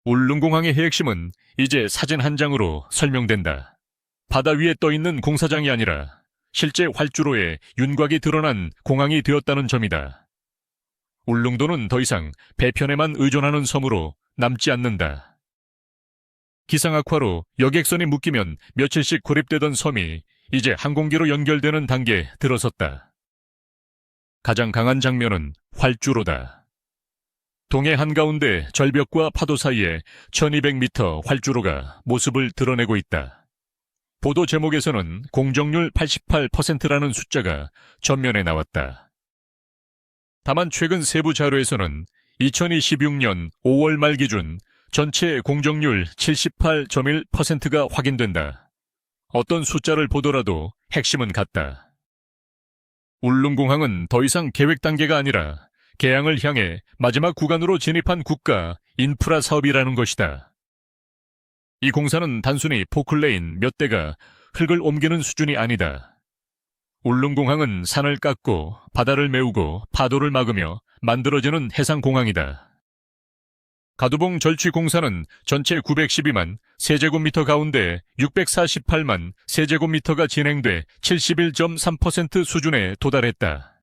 울릉공항의 핵심은 이제 사진 한 장으로 설명된다. 바다 위에 떠있는 공사장이 아니라 실제 활주로에 윤곽이 드러난 공항이 되었다는 점이다. 울릉도는 더 이상 배편에만 의존하는 섬으로 남지 않는다. 기상악화로 여객선이 묶이면 며칠씩 고립되던 섬이 이제 항공기로 연결되는 단계에 들어섰다. 가장 강한 장면은 활주로다. 동해 한가운데 절벽과 파도 사이에 1200m 활주로가 모습을 드러내고 있다. 보도 제목에서는 공정률 88%라는 숫자가 전면에 나왔다. 다만 최근 세부 자료에서는 2026년 5월 말 기준 전체 공정률 78.1%가 확인된다. 어떤 숫자를 보더라도 핵심은 같다. 울릉공항은 더 이상 계획 단계가 아니라 개항을 향해 마지막 구간으로 진입한 국가 인프라 사업이라는 것이다. 이 공사는 단순히 포클레인 몇 대가 흙을 옮기는 수준이 아니다. 울릉공항은 산을 깎고 바다를 메우고 파도를 막으며 만들어지는 해상공항이다. 가두봉 절취 공사는 전체 912만 세제곱미터 가운데 648만 세제곱미터가 진행돼 71.3% 수준에 도달했다.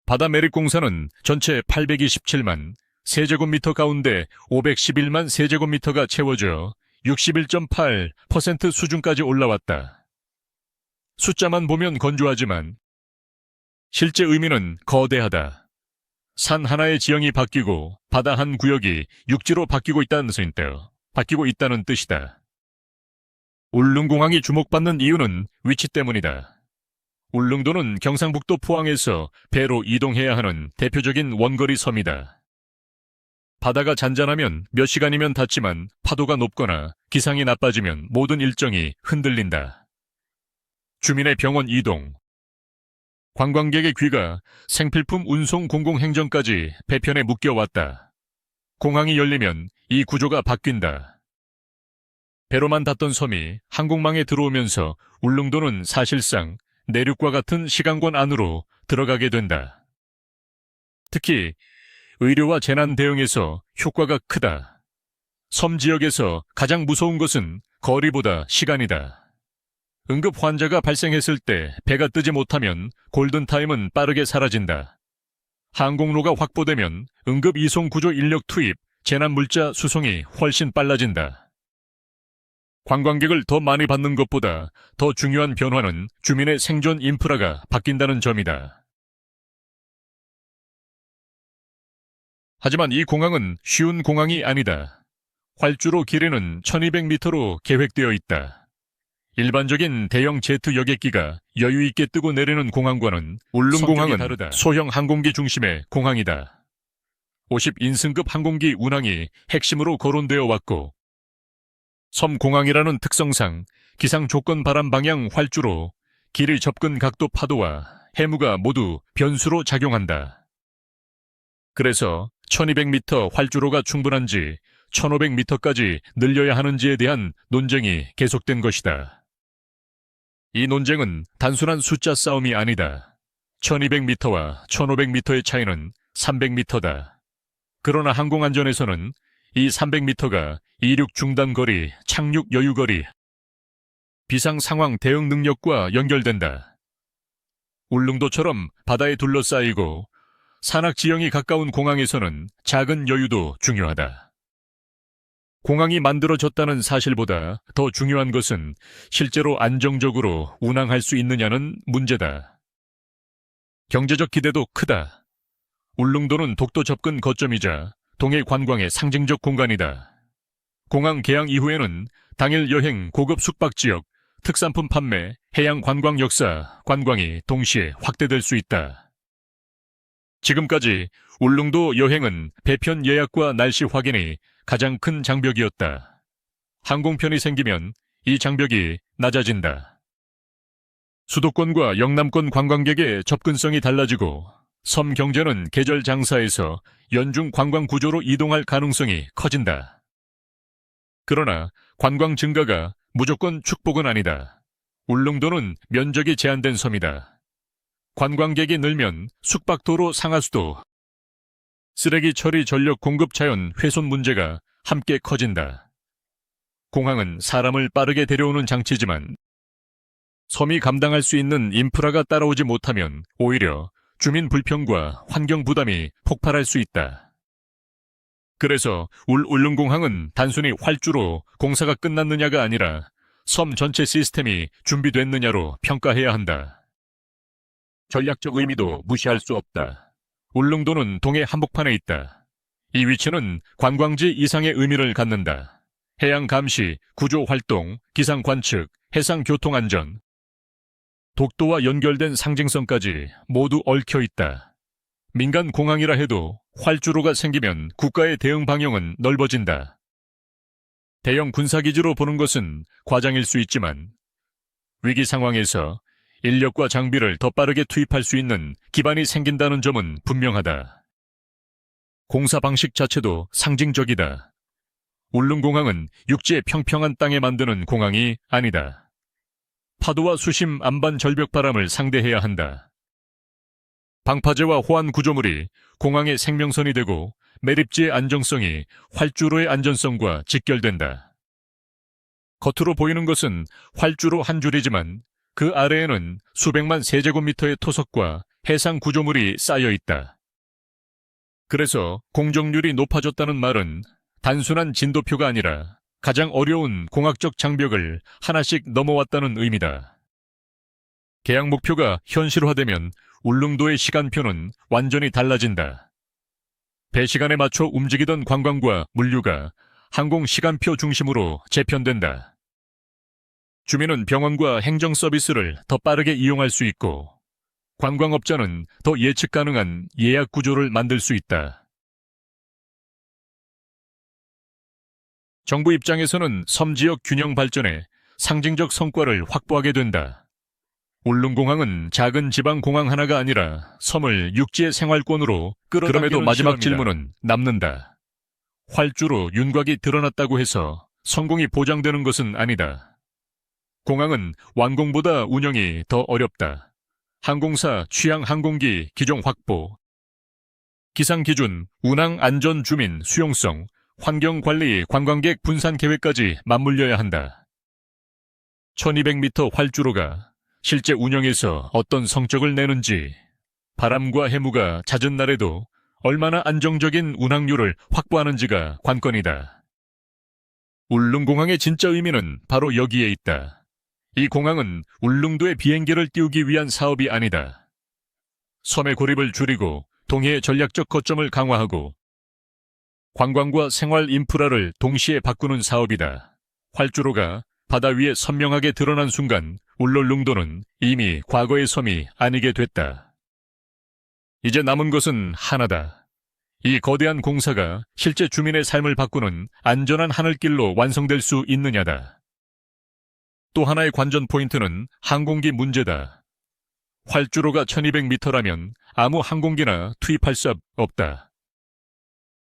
바다 매립 공사는 전체 827만 세제곱미터 가운데 511만 세제곱미터가 채워져 61.8% 수준까지 올라왔다. 숫자만 보면 건조하지만 실제 의미는 거대하다. 산 하나의 지형이 바뀌고 바다 한 구역이 육지로 바뀌고 있다는 뜻이다. 울릉공항이 주목받는 이유는 위치 때문이다. 울릉도는 경상북도 포항에서 배로 이동해야 하는 대표적인 원거리 섬이다. 바다가 잔잔하면 몇 시간이면 닿지만 파도가 높거나 기상이 나빠지면 모든 일정이 흔들린다. 주민의 병원 이동, 관광객의 귀가 생필품 운송 공공행정까지 배편에 묶여왔다. 공항이 열리면 이 구조가 바뀐다. 배로만 닿던 섬이 항공망에 들어오면서 울릉도는 사실상 내륙과 같은 시간권 안으로 들어가게 된다. 특히 의료와 재난 대응에서 효과가 크다. 섬 지역에서 가장 무서운 것은 거리보다 시간이다. 응급 환자가 발생했을 때 배가 뜨지 못하면 골든타임은 빠르게 사라진다. 항공로가 확보되면 응급 이송 구조 인력 투입, 재난물자 수송이 훨씬 빨라진다. 관광객을 더 많이 받는 것보다 더 중요한 변화는 주민의 생존 인프라가 바뀐다는 점이다. 하지만 이 공항은 쉬운 공항이 아니다. 활주로 길이는 1200m로 계획되어 있다. 일반적인 대형 제트 여객기가 여유 있게 뜨고 내리는 공항과는 울릉공항은 다르다. 소형 항공기 중심의 공항이다. 50인승급 항공기 운항이 핵심으로 거론되어 왔고 섬 공항이라는 특성상 기상 조건 바람 방향 활주로, 길이 접근 각도 파도와 해무가 모두 변수로 작용한다. 그래서 1200m 활주로가 충분한지 1500m까지 늘려야 하는지에 대한 논쟁이 계속된 것이다. 이 논쟁은 단순한 숫자 싸움이 아니다. 1200m와 1500m의 차이는 300m다. 그러나 항공안전에서는 이 300m가 이륙 중단거리, 착륙 여유거리, 비상상황 대응 능력과 연결된다. 울릉도처럼 바다에 둘러싸이고 산악 지형이 가까운 공항에서는 작은 여유도 중요하다. 공항이 만들어졌다는 사실보다 더 중요한 것은 실제로 안정적으로 운항할 수 있느냐는 문제다. 경제적 기대도 크다. 울릉도는 독도 접근 거점이자 동해 관광의 상징적 공간이다. 공항 개항 이후에는 당일 여행, 고급 숙박지역, 특산품 판매, 해양 관광 역사, 관광이 동시에 확대될 수 있다. 지금까지 울릉도 여행은 배편 예약과 날씨 확인이 가장 큰 장벽이었다. 항공편이 생기면 이 장벽이 낮아진다. 수도권과 영남권 관광객의 접근성이 달라지고 섬 경제는 계절 장사에서 연중 관광 구조로 이동할 가능성이 커진다. 그러나 관광 증가가 무조건 축복은 아니다. 울릉도는 면적이 제한된 섬이다. 관광객이 늘면 숙박도로 상하수도, 쓰레기 처리 전력 공급 자연 훼손 문제가 함께 커진다. 공항은 사람을 빠르게 데려오는 장치지만 섬이 감당할 수 있는 인프라가 따라오지 못하면 오히려 주민 불평과 환경 부담이 폭발할 수 있다. 그래서 울릉공항은 단순히 활주로 공사가 끝났느냐가 아니라 섬 전체 시스템이 준비됐느냐로 평가해야 한다. 전략적 의미도 무시할 수 없다. 울릉도는 동해 한복판에 있다. 이 위치는 관광지 이상의 의미를 갖는다. 해양 감시, 구조 활동, 기상 관측, 해상 교통 안전, 독도와 연결된 상징성까지 모두 얽혀 있다. 민간 공항이라 해도 활주로가 생기면 국가의 대응 방향은 넓어진다. 대형 군사기지로 보는 것은 과장일 수 있지만 위기 상황에서 인력과 장비를 더 빠르게 투입할 수 있는 기반이 생긴다는 점은 분명하다. 공사 방식 자체도 상징적이다. 울릉공항은 육지의 평평한 땅에 만드는 공항이 아니다. 파도와 수심 안반 절벽 바람을 상대해야 한다. 방파제와 호환 구조물이 공항의 생명선이 되고 매립지의 안정성이 활주로의 안전성과 직결된다. 겉으로 보이는 것은 활주로 한 줄이지만 그 아래에는 수백만 세제곱미터의 토석과 해상 구조물이 쌓여 있다. 그래서 공정률이 높아졌다는 말은 단순한 진도표가 아니라 가장 어려운 공학적 장벽을 하나씩 넘어왔다는 의미다. 계약 목표가 현실화되면 울릉도의 시간표는 완전히 달라진다. 배 시간에 맞춰 움직이던 관광과 물류가 항공 시간표 중심으로 재편된다. 주민은 병원과 행정 서비스를 더 빠르게 이용할 수 있고 관광업자는 더 예측 가능한 예약 구조를 만들 수 있다. 정부 입장에서는 섬 지역 균형 발전에 상징적 성과를 확보하게 된다. 울릉공항은 작은 지방공항 하나가 아니라 섬을 육지의 생활권으로 끌어당기는 그럼에도 마지막 실험이다. 질문은 남는다. 활주로 윤곽이 드러났다고 해서 성공이 보장되는 것은 아니다. 공항은 완공보다 운영이 더 어렵다. 항공사 취향 항공기 기종 확보, 기상기준, 운항 안전 주민 수용성, 환경관리, 관광객 분산 계획까지 맞물려야 한다. 1200m 활주로가 실제 운영에서 어떤 성적을 내는지, 바람과 해무가 잦은 날에도 얼마나 안정적인 운항률을 확보하는지가 관건이다. 울릉공항의 진짜 의미는 바로 여기에 있다. 이 공항은 울릉도에 비행기를 띄우기 위한 사업이 아니다. 섬의 고립을 줄이고 동해의 전략적 거점을 강화하고 관광과 생활 인프라를 동시에 바꾸는 사업이다. 활주로가 바다 위에 선명하게 드러난 순간 울릉도는 이미 과거의 섬이 아니게 됐다. 이제 남은 것은 하나다. 이 거대한 공사가 실제 주민의 삶을 바꾸는 안전한 하늘길로 완성될 수 있느냐다. 또 하나의 관전 포인트는 항공기 문제다. 활주로가 1200m라면 아무 항공기나 투입할 수 없다.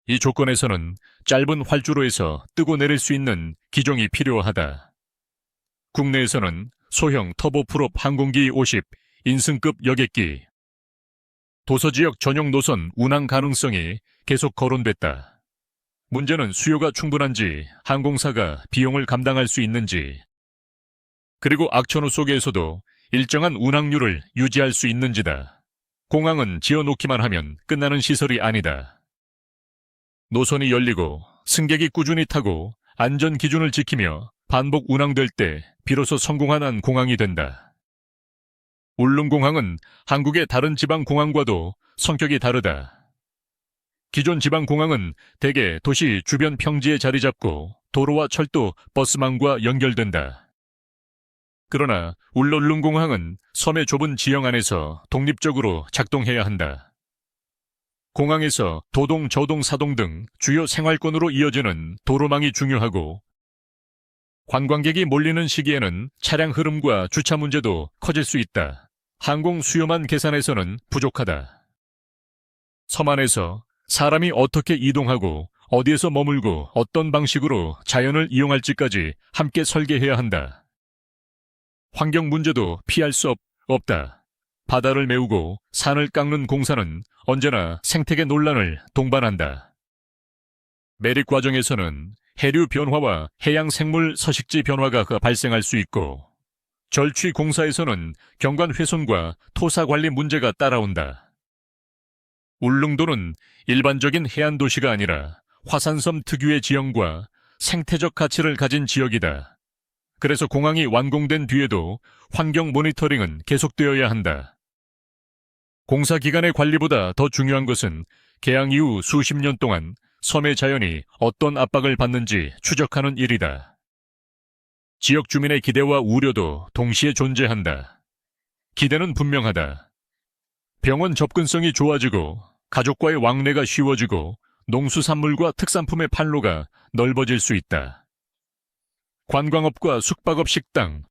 이 조건에서는 짧은 활주로에서 뜨고 내릴 수 있는 기종이 필요하다. 국내에서는 소형 터보프롭 항공기 50, 인승급 여객기, 도서지역 전용 노선 운항 가능성이 계속 거론됐다. 문제는 수요가 충분한지, 항공사가 비용을 감당할 수 있는지, 그리고 악천후 속에서도 일정한 운항률을 유지할 수 있는지다. 공항은 지어놓기만 하면 끝나는 시설이 아니다. 노선이 열리고 승객이 꾸준히 타고 안전 기준을 지키며 반복 운항될 때 비로소 성공한 공항이 된다. 울릉공항은 한국의 다른 지방공항과도 성격이 다르다. 기존 지방공항은 대개 도시 주변 평지에 자리 잡고 도로와 철도, 버스망과 연결된다. 그러나 울릉공항은 섬의 좁은 지형 안에서 독립적으로 작동해야 한다. 공항에서 도동, 저동, 사동 등 주요 생활권으로 이어지는 도로망이 중요하고 관광객이 몰리는 시기에는 차량 흐름과 주차 문제도 커질 수 있다. 항공 수요만 계산해서는 부족하다. 섬 안에서 사람이 어떻게 이동하고 어디에서 머물고 어떤 방식으로 자연을 이용할지까지 함께 설계해야 한다. 환경 문제도 피할 수 없다. 바다를 메우고 산을 깎는 공사는 언제나 생태계 논란을 동반한다. 매립 과정에서는 해류 변화와 해양 생물 서식지 변화가 발생할 수 있고, 절취 공사에서는 경관 훼손과 토사 관리 문제가 따라온다. 울릉도는 일반적인 해안 도시가 아니라 화산섬 특유의 지형과 생태적 가치를 가진 지역이다. 그래서 공항이 완공된 뒤에도 환경 모니터링은 계속되어야 한다. 공사 기간의 관리보다 더 중요한 것은 개항 이후 수십 년 동안 섬의 자연이 어떤 압박을 받는지 추적하는 일이다. 지역 주민의 기대와 우려도 동시에 존재한다. 기대는 분명하다. 병원 접근성이 좋아지고 가족과의 왕래가 쉬워지고 농수산물과 특산품의 판로가 넓어질 수 있다. 관광업과 숙박업 식당,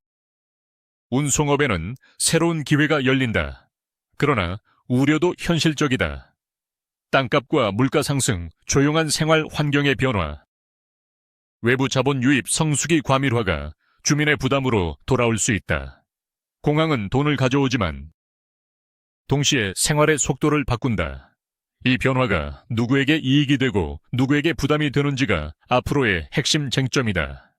운송업에는 새로운 기회가 열린다. 그러나 우려도 현실적이다. 땅값과 물가 상승, 조용한 생활 환경의 변화, 외부 자본 유입 성수기 과밀화가 주민의 부담으로 돌아올 수 있다. 공항은 돈을 가져오지만 동시에 생활의 속도를 바꾼다. 이 변화가 누구에게 이익이 되고 누구에게 부담이 되는지가 앞으로의 핵심 쟁점이다.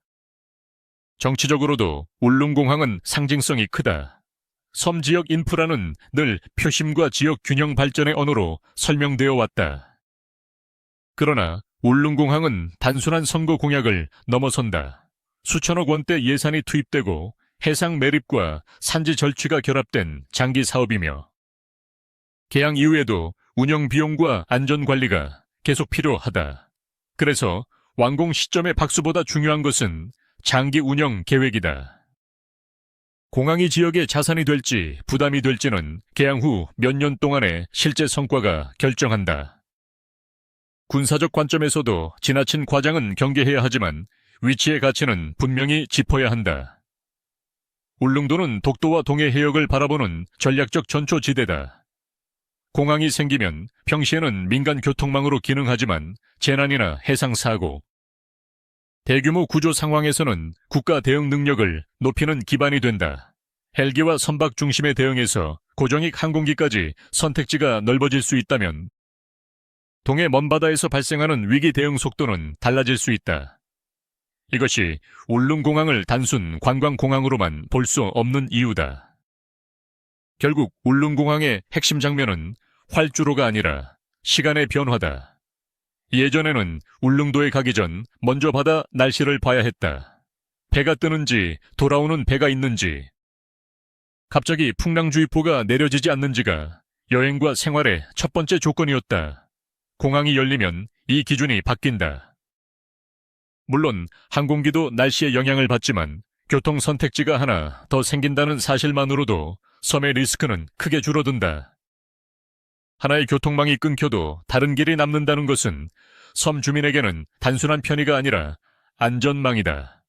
정치적으로도 울릉공항은 상징성이 크다. 섬 지역 인프라는 늘 표심과 지역 균형 발전의 언어로 설명되어 왔다. 그러나 울릉공항은 단순한 선거 공약을 넘어선다. 수천억 원대 예산이 투입되고 해상 매립과 산지 절취가 결합된 장기 사업이며, 개항 이후에도 운영 비용과 안전 관리가 계속 필요하다. 그래서 완공 시점의 박수보다 중요한 것은 장기 운영 계획이다. 공항이 지역의 자산이 될지 부담이 될지는 개항 후 몇 년 동안의 실제 성과가 결정한다. 군사적 관점에서도 지나친 과장은 경계해야 하지만 위치의 가치는 분명히 짚어야 한다. 울릉도는 독도와 동해 해역을 바라보는 전략적 전초지대다. 공항이 생기면 평시에는 민간 교통망으로 기능하지만 재난이나 해상 사고, 대규모 구조 상황에서는 국가 대응 능력을 높이는 기반이 된다. 헬기와 선박 중심의 대응에서 고정익 항공기까지 선택지가 넓어질 수 있다면 동해 먼바다에서 발생하는 위기 대응 속도는 달라질 수 있다. 이것이 울릉공항을 단순 관광공항으로만 볼 수 없는 이유다. 결국 울릉공항의 핵심 장면은 활주로가 아니라 시간의 변화다. 예전에는 울릉도에 가기 전 먼저 바다 날씨를 봐야 했다. 배가 뜨는지 돌아오는 배가 있는지, 갑자기 풍랑주의보가 내려지지 않는지가 여행과 생활의 첫 번째 조건이었다. 공항이 열리면 이 기준이 바뀐다. 물론 항공기도 날씨의 영향을 받지만 교통 선택지가 하나 더 생긴다는 사실만으로도 섬의 리스크는 크게 줄어든다. 하나의 교통망이 끊겨도 다른 길이 남는다는 것은 섬 주민에게는 단순한 편의가 아니라 안전망이다.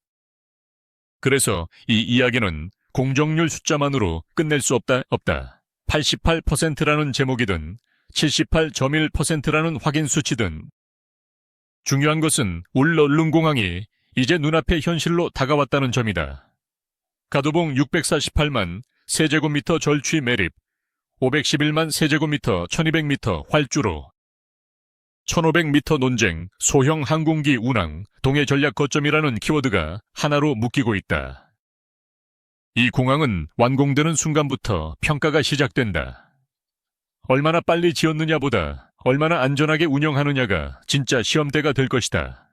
그래서 이 이야기는 공정률 숫자만으로 끝낼 수 없다. 88%라는 제목이든 78.1%라는 확인 수치든 중요한 것은 울릉공항이 이제 눈앞의 현실로 다가왔다는 점이다. 가도봉 648만 세제곱미터 절취 매립, 511만 세제곱미터 1200m 활주로, 1500m 논쟁, 소형 항공기 운항, 동해 전략 거점이라는 키워드가 하나로 묶이고 있다. 이 공항은 완공되는 순간부터 평가가 시작된다. 얼마나 빨리 지었느냐보다 얼마나 안전하게 운영하느냐가 진짜 시험대가 될 것이다.